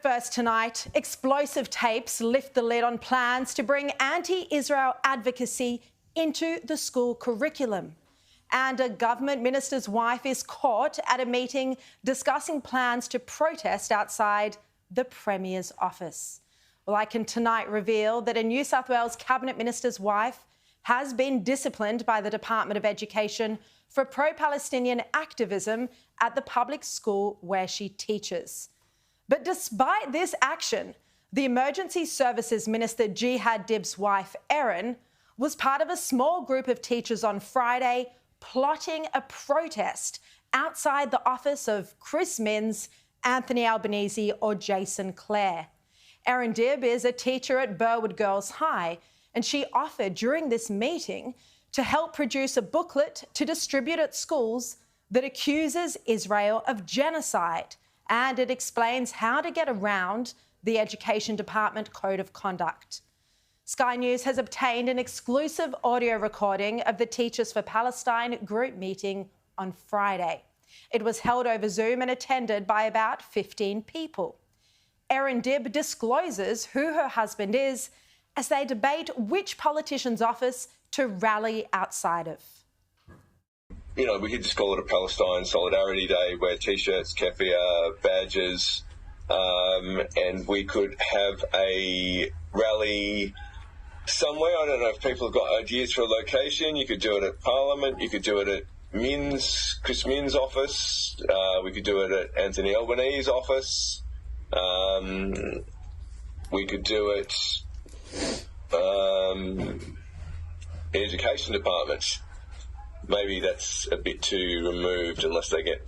First tonight, explosive tapes lift the lid on plans to bring anti-Israel advocacy into the school curriculum. And a government minister's wife is caught at a meeting discussing plans to protest outside the Premier's office. Well, I can tonight reveal that a New South Wales cabinet minister's wife has been disciplined by the Department of Education for pro-Palestinian activism at the public school where she teaches. But despite this action, the Emergency Services Minister Jihad's wife, Erin, was part of a small group of teachers on Friday plotting a protest outside the office of Chris Minns, Anthony Albanese or Jason Clare. Erin is a teacher at Burwood Girls High, and she offered during this meeting to help produce a booklet to distribute at schools that accuses Israel of genocide, and it explains how to get around the Education Department Code of Conduct. Sky News has obtained an exclusive audio recording of the Teachers for Palestine group meeting on Friday. It was held over Zoom and attended by about 15 people. Erin discloses who her husband is as they debate which politician's office to rally outside of. You know, we could just call it a Palestine Solidarity Day, wear T-shirts, keffiyeh, badges, and we could have a rally somewhere. I don't know if people have got ideas for a location. You could do it at Parliament. You could do it at Chris Minns' office. We could do it at Anthony Albanese's office. We could do it the Education Department. Maybe that's a bit too removed unless they get,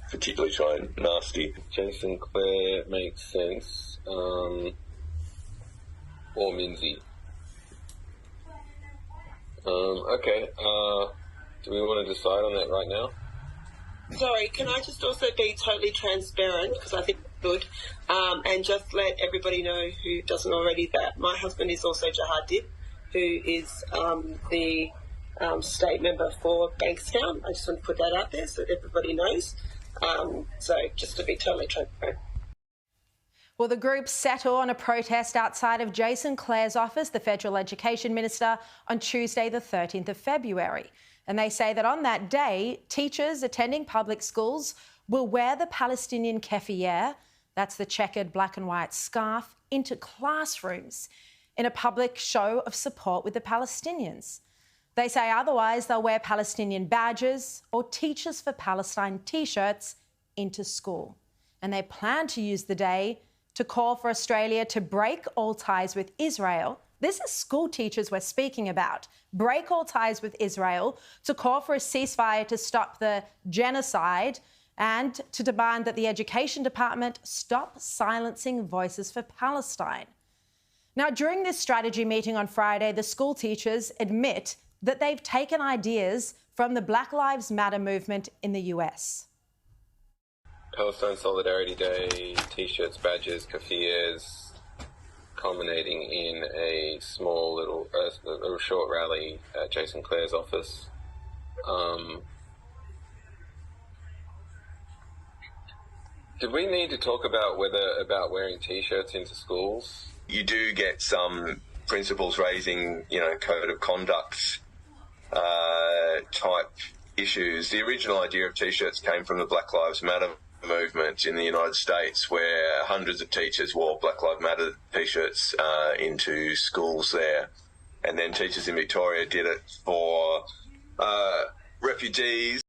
particularly trying nasty. Jason Clare makes sense. Or Minzy. Okay. Do we want to decide on that right now? Sorry, can I just also be totally transparent, because I think it's good, and just let everybody know who doesn't already that my husband is also Jihad, who is the state member for Bankstown. I just want to put that out there so that everybody knows. So just to be totally transparent. Well, the group settled on a protest outside of Jason Clare's office, the Federal Education Minister, on Tuesday, the 13th of February. And they say that on that day, teachers attending public schools will wear the Palestinian keffiyeh, that's the checkered black and white scarf, into classrooms in a public show of support with the Palestinians. They say otherwise they'll wear Palestinian badges or Teachers for Palestine T-shirts into school. And they plan to use the day to call for Australia to break all ties with Israel. This is school teachers we're speaking about. Break all ties with Israel, to call for a ceasefire to stop the genocide, and to demand that the Education Department stop silencing voices for Palestine. Now, during this strategy meeting on Friday, the school teachers admit that they've taken ideas from the Black Lives Matter movement in the US. Palestine Solidarity Day, T-shirts, badges, keffiyehs, culminating in a small little short rally at Jason Clare's office. Did we need to talk about about wearing T-shirts into schools? You do get some principals raising, code of conduct type issues. The original idea of T-shirts came from the Black Lives Matter movement in the United States, where hundreds of teachers wore Black Lives Matter T-shirts into schools there. And then teachers in Victoria did it for refugees.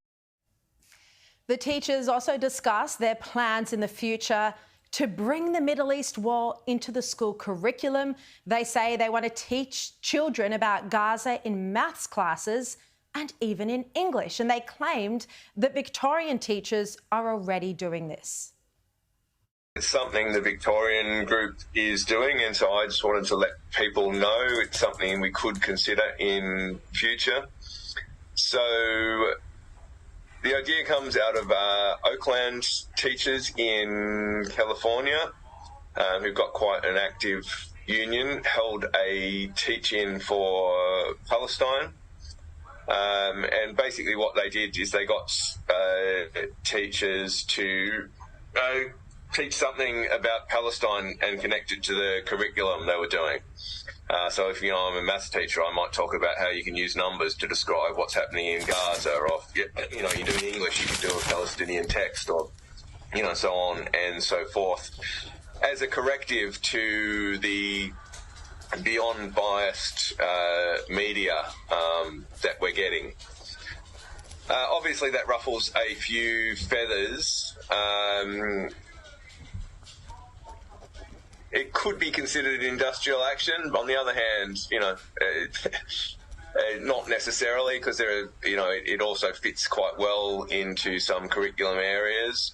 The teachers also discussed their plans in the future to bring the Middle East war into the school curriculum. They say they want to teach children about Gaza in maths classes and even in English. And they claimed that Victorian teachers are already doing this. It's something the Victorian group is doing, and so I just wanted to let people know it's something we could consider in future. So the idea comes out of Oakland teachers in California, who've got quite an active union, held a teach-in for Palestine. And basically what they did is they got teachers to teach something about Palestine and connect it to the curriculum they were doing. So if, I'm a maths teacher, I might talk about how you can use numbers to describe what's happening in Gaza, or you're doing English, you can do a Palestinian text, or, so on and so forth, as a corrective to the beyond biased media that we're getting. Obviously, that ruffles a few feathers. It could be considered industrial action. On the other hand, not necessarily, because it also fits quite well into some curriculum areas.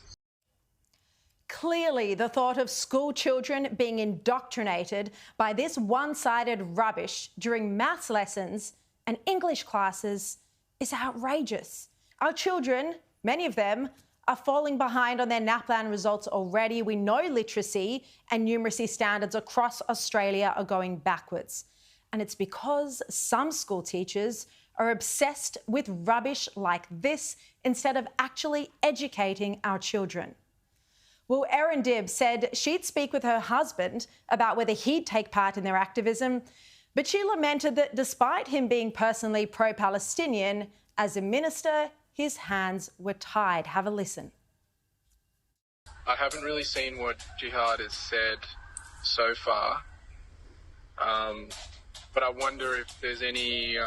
Clearly, the thought of school children being indoctrinated by this one-sided rubbish during maths lessons and English classes is outrageous. Our children, many of them, are falling behind on their NAPLAN results already. We know literacy and numeracy standards across Australia are going backwards. And it's because some school teachers are obsessed with rubbish like this instead of actually educating our children. Well, Erin said she'd speak with her husband about whether he'd take part in their activism, but she lamented that despite him being personally pro-Palestinian, as a minister, his hands were tied. Have a listen. I haven't really seen what Jihad has said so far, but I wonder if there's any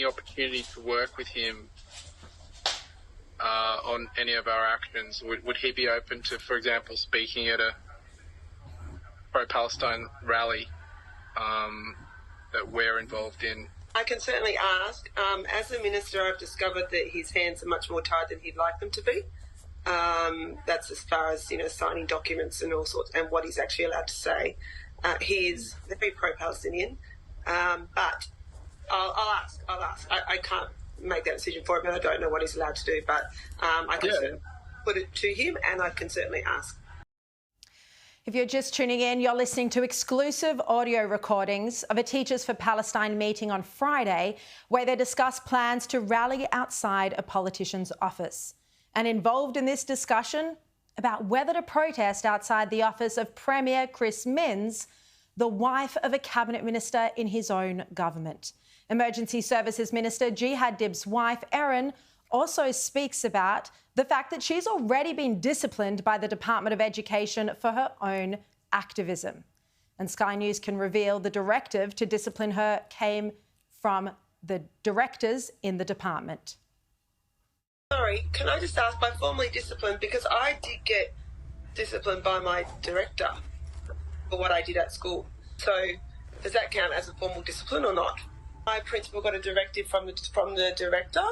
opportunity to work with him on any of our actions. Would he be open to, for example, speaking at a pro-Palestine rally that we're involved in? I can certainly ask. As a minister, I've discovered that his hands are much more tied than he'd like them to be. That's as far as, signing documents and all sorts, and what he's actually allowed to say. He is very pro-Palestinian, but I'll ask. I can't make that decision for him, and I don't know what he's allowed to do, but I can certainly put it to him, and I can certainly ask. If you're just tuning in, you're listening to exclusive audio recordings of a Teachers for Palestine meeting on Friday, where they discuss plans to rally outside a politician's office. And involved in this discussion about whether to protest outside the office of Premier Chris Minns, the wife of a cabinet minister in his own government. Emergency Services Minister Jihad's wife, Erin, also speaks about the fact that she's already been disciplined by the Department of Education for her own activism. And Sky News can reveal the directive to discipline her came from the directors in the department. Sorry, can I just ask, by formally disciplined, because I did get disciplined by my director for what I did at school. So does that count as a formal discipline or not? My principal got a directive from the director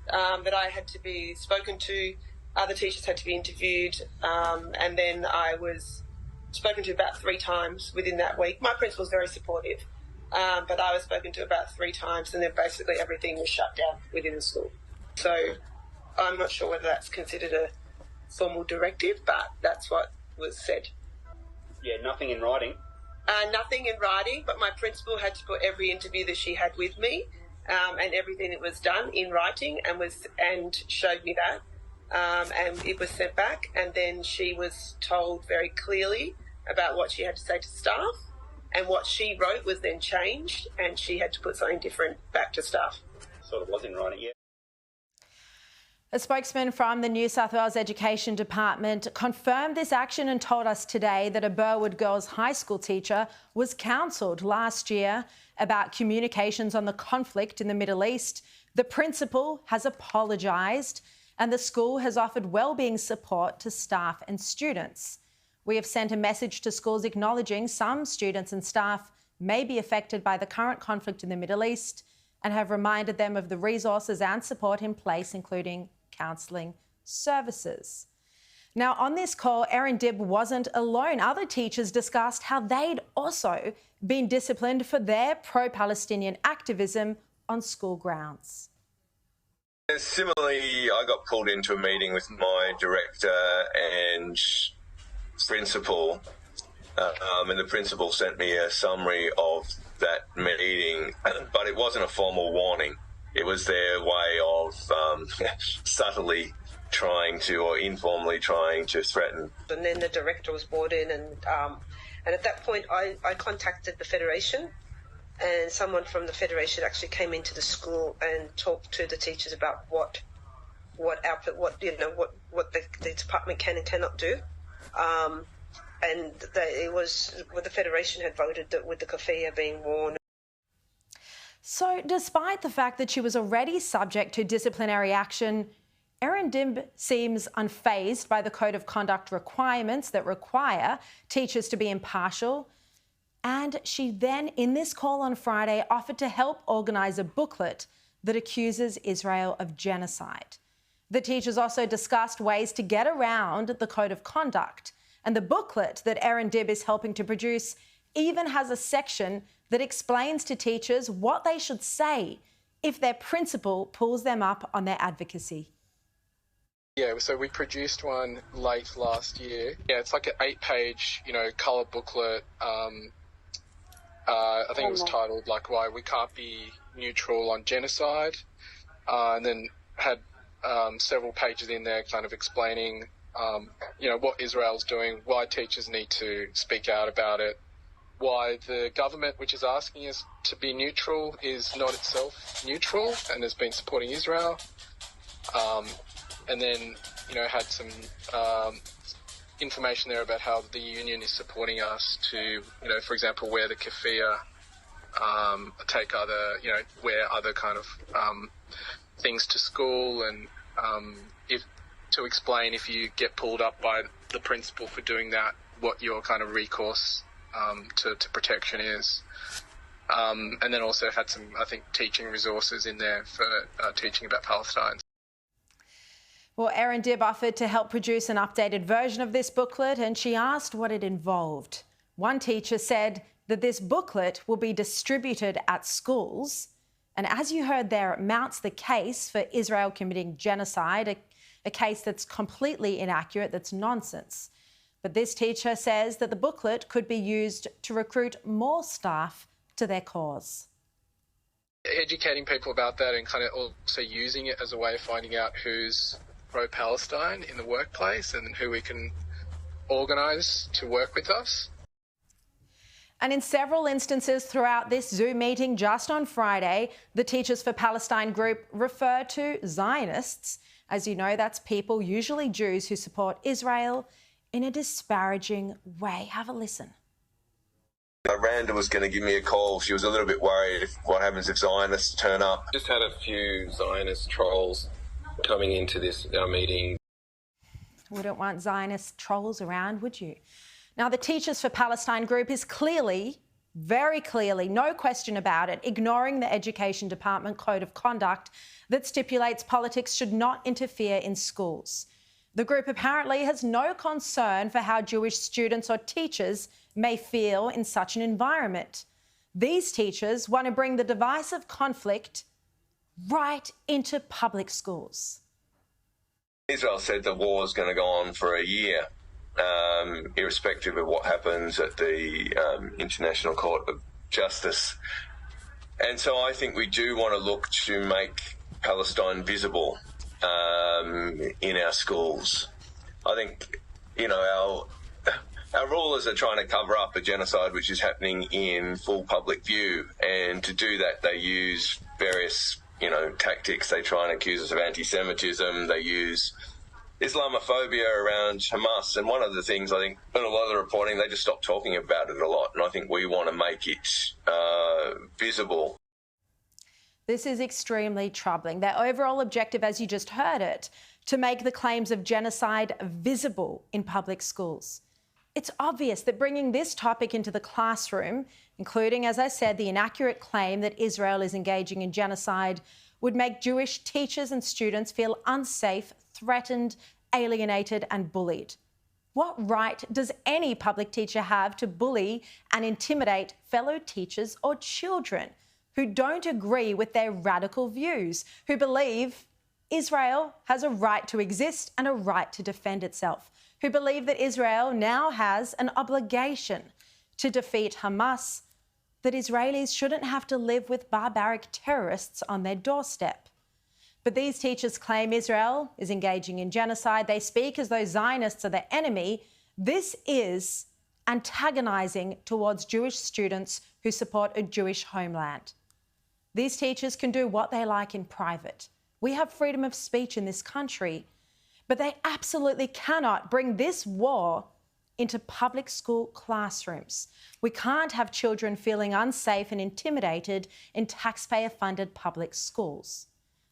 that I had to be spoken to, other teachers had to be interviewed, and then I was spoken to about 3 times within that week. My principal was very supportive, but I was spoken to about 3 times, and then basically everything was shut down within the school. So I'm not sure whether that's considered a formal directive, but that's what was said. Yeah, nothing in writing. Nothing in writing, but my principal had to put every interview that she had with me and everything that was done in writing and showed me that. And it was sent back, and then she was told very clearly about what she had to say to staff, and what she wrote was then changed, and she had to put something different back to staff. Sort of was in writing, yeah. A spokesman from the New South Wales Education Department confirmed this action and told us today that a Burwood Girls High School teacher was counselled last year about communications on the conflict in the Middle East. The principal has apologised, and the school has offered wellbeing support to staff and students. We have sent a message to schools acknowledging some students and staff may be affected by the current conflict in the Middle East, and have reminded them of the resources and support in place, including counselling services. Now, on this call, Erin wasn't alone. Other teachers discussed how they'd also been disciplined for their pro-Palestinian activism on school grounds. Similarly, I got pulled into a meeting with my director and principal, and the principal sent me a summary of that meeting, but it wasn't a formal warning. It was their way of subtly informally trying to threaten. And then the director was brought in, and at that point I contacted the Federation, and someone from the Federation actually came into the school and talked to the teachers about what the department can and cannot do. And the Federation had voted that with the keffiyeh being worn. So despite the fact that she was already subject to disciplinary action, Erin Dib seems unfazed by the Code of Conduct requirements that require teachers to be impartial. And she then, in this call on Friday, offered to help organise a booklet that accuses Israel of genocide. The teachers also discussed ways to get around the Code of Conduct. And the booklet that Erin Dib is helping to produce even has a section that explains to teachers what they should say if their principal pulls them up on their advocacy. Yeah, so we produced one late last year. Yeah, it's like an 8-page, colour booklet. I think it was titled, Why We Can't Be Neutral on Genocide. And then had several pages in there kind of explaining, what Israel's doing, why teachers need to speak out about it, why the government, which is asking us to be neutral, is not itself neutral and has been supporting Israel. And then, had some information there about how the union is supporting us to, for example, wear the keffiyeh, take other, wear other kind of things to school, and to explain if you get pulled up by the principal for doing that, what your kind of recourse to protection is. And then also had some, I think, teaching resources in there for teaching about Palestine. Well, Erin Dib offered to help produce an updated version of this booklet, and she asked what it involved. One teacher said that this booklet will be distributed at schools, and as you heard there, it mounts the case for Israel committing genocide, a case that's completely inaccurate, that's nonsense. But this teacher says that the booklet could be used to recruit more staff to their cause. Educating people about that and kind of also using it as a way of finding out who's pro-Palestine in the workplace and who we can organise to work with us. And in several instances throughout this Zoom meeting just on Friday, the Teachers for Palestine group refer to Zionists. As you know, that's people, usually Jews, who support Israel in a disparaging way. Have a listen. Randa was going to give me a call. She was a little bit worried what happens if Zionists turn up. Just had a few Zionist trolls coming into this meeting. Wouldn't want Zionist trolls around, would you? Now, the Teachers for Palestine group is clearly, very clearly, no question about it, ignoring the Education Department Code of Conduct that stipulates politics should not interfere in schools. The group apparently has no concern for how Jewish students or teachers may feel in such an environment. These teachers want to bring the divisive conflict right into public schools. Israel said the war is going to go on for a year, irrespective of what happens at the International Court of Justice. And so I think we do want to look to make Palestine visible in our schools. I think, our rulers are trying to cover up a genocide which is happening in full public view, and to do that they use various tactics. They try and accuse us of anti-Semitism. They use Islamophobia around Hamas. And one of the things I think in a lot of the reporting, they just stopped talking about it a lot. And I think we want to make it visible. This is extremely troubling. Their overall objective, as you just heard it, to make the claims of genocide visible in public schools. It's obvious that bringing this topic into the classroom, including, as I said, the inaccurate claim that Israel is engaging in genocide, would make Jewish teachers and students feel unsafe, threatened, alienated and bullied. What right does any public teacher have to bully and intimidate fellow teachers or children who don't agree with their radical views, who believe Israel has a right to exist and a right to defend itself, who believe that Israel now has an obligation to defeat Hamas, that Israelis shouldn't have to live with barbaric terrorists on their doorstep. But these teachers claim Israel is engaging in genocide. They speak as though Zionists are their enemy. This is antagonising towards Jewish students who support a Jewish homeland. These teachers can do what they like in private. We have freedom of speech in this country, but they absolutely cannot bring this war into public school classrooms. We can't have children feeling unsafe and intimidated in taxpayer-funded public schools.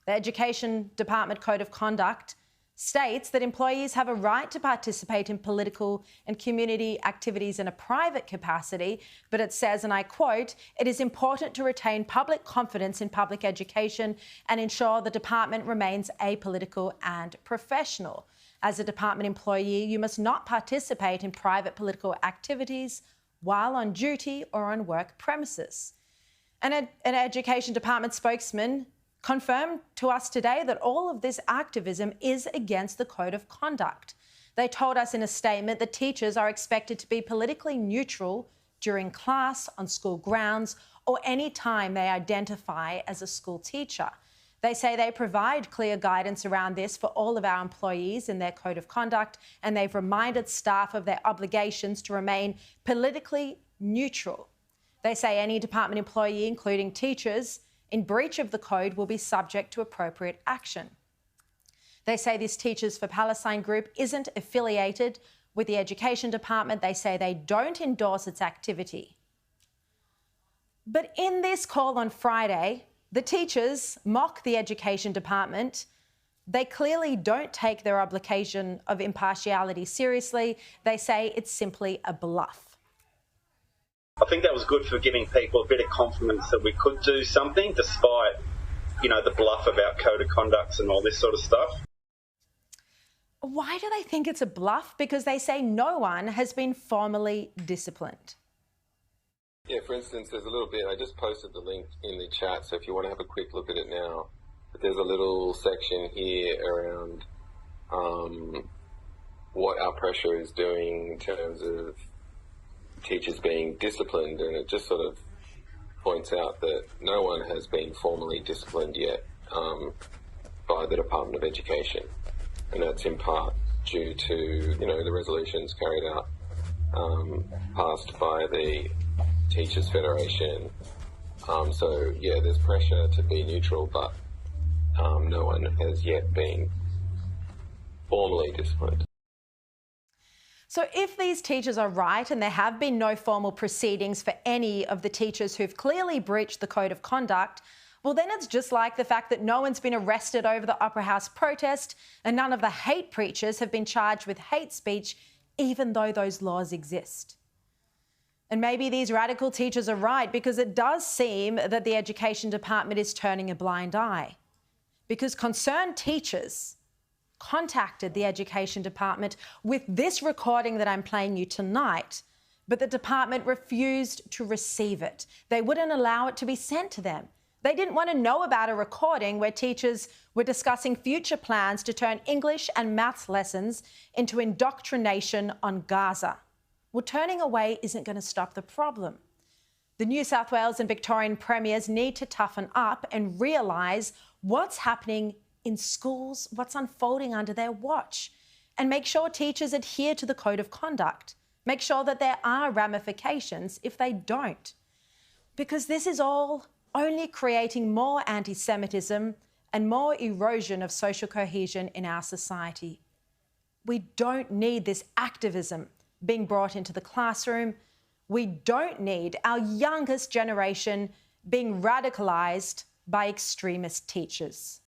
The Education Department Code of Conduct states that employees have a right to participate in political and community activities in a private capacity, but it says, and I quote, "It is important to retain public confidence in public education and ensure the department remains apolitical and professional. As a department employee, you must not participate in private political activities while on duty or on work premises." And an Education Department spokesman confirmed to us today that all of this activism is against the Code of Conduct. They told us in a statement that teachers are expected to be politically neutral during class, on school grounds, or any time they identify as a school teacher. They say they provide clear guidance around this for all of our employees in their Code of Conduct, and they've reminded staff of their obligations to remain politically neutral. They say any department employee, including teachers, in breach of the code will be subject to appropriate action. They say this Teachers for Palestine group isn't affiliated with the Education Department. They say they don't endorse its activity. But in this call on Friday, the teachers mock the Education Department. They clearly don't take their obligation of impartiality seriously. They say it's simply a bluff. I think that was good for giving people a bit of confidence that we could do something despite, the bluff about code of conducts and all this sort of stuff. Why do they think it's a bluff? Because they say no one has been formally disciplined. Yeah, for instance, there's a little bit, I just posted the link in the chat, so if you want to have a quick look at it now, but there's a little section here around what our pressure is doing in terms of teachers being disciplined, and it just sort of points out that no one has been formally disciplined yet by the Department of Education, and that's in part due to the resolutions carried out passed by the Teachers Federation. So yeah, there's pressure to be neutral, but no one has yet been formally disciplined. So if these teachers are right and there have been no formal proceedings for any of the teachers who've clearly breached the Code of Conduct, well, then it's just like the fact that no one's been arrested over the Opera House protest and none of the hate preachers have been charged with hate speech, even though those laws exist. And maybe these radical teachers are right, because it does seem that the Education Department is turning a blind eye. Because concerned teachers contacted the Education Department with this recording that I'm playing you tonight, but the department refused to receive it. They wouldn't allow it to be sent to them. They didn't want to know about a recording where teachers were discussing future plans to turn English and maths lessons into indoctrination on Gaza. Well, turning away isn't going to stop the problem. The New South Wales and Victorian premiers need to toughen up and realise what's happening in schools, what's unfolding under their watch, and make sure teachers adhere to the Code of Conduct. Make sure that there are ramifications if they don't. Because this is all only creating more anti-Semitism and more erosion of social cohesion in our society. We don't need this activism being brought into the classroom. We don't need our youngest generation being radicalised by extremist teachers.